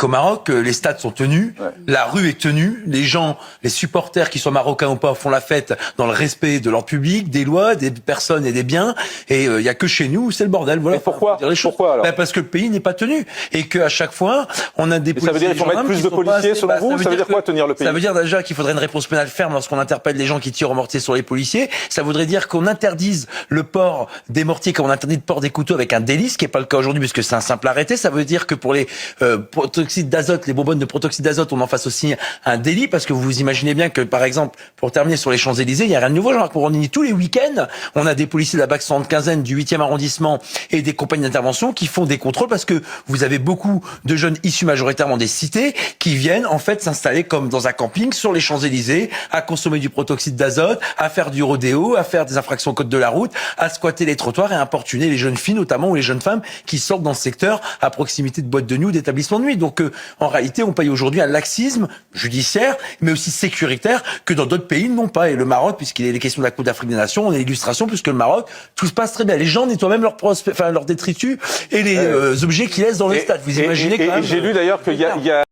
qu'au Maroc, les stades sont tenus, la rue est tenue, les gens, les supporters, qu'ils soient marocains ou pas, font la fête dans le respect de leur public, des lois, des personnes et des biens. Et il y a que chez nous où c'est le bordel. Voilà. Mais pourquoi alors parce que le pays n'est pas tenu et qu'à chaque fois, on a des policiers. Ça veut dire qu'il faut mettre plus de policiers selon vous? Ça veut dire quoi tenir le pays? Ça veut dire déjà qu'il faudrait une réponse pénale ferme lorsqu'on interpelle les gens qui tirent au mortier sur les policiers. Ça voudrait dire qu'on interdise le port des mortiers comme on interdit le port des couteaux avec un délit, ce qui n'est pas le cas aujourd'hui puisque c'est un simple arrêté. Ça veut dire que pour les protoxyde d'azote, les bonbonnes de protoxyde d'azote, on en fasse aussi un délit parce que vous imaginez bien que, par exemple, pour terminer sur les Champs-Élysées, il y a rien de nouveau, Jean-Marc Morandini. Tous les week-ends, on a des policiers de la BAC 75 du 8e arrondissement et des compagnies d'intervention qui font des contrôles parce que vous avez beaucoup de jeunes issus majoritairement des cités qui viennent, en fait, s'installer comme dans un camping sur les Champs-Élysées, à consommer du protoxyde d'azote, à faire du rodéo, à faire des infractions au code de la route, à squatter les trottoirs et à importuner les jeunes filles, notamment, ou les jeunes femmes qui sortent dans ce secteur à proximité de boîtes de nuit ou d'établissements de nuit. Donc, en réalité, on paye aujourd'hui un laxisme judiciaire, mais aussi sécuritaire, que dans d'autres pays n'ont pas. Et le Maroc, puisqu'il est les questions de la Coupe d'Afrique des Nations, on est l'illustration, puisque le Maroc, tout se passe très bien. Les gens nettoient même leurs détritus et les objets qu'ils laissent dans les stades. Vous imaginez quand même. J'ai lu d'ailleurs qu'il y a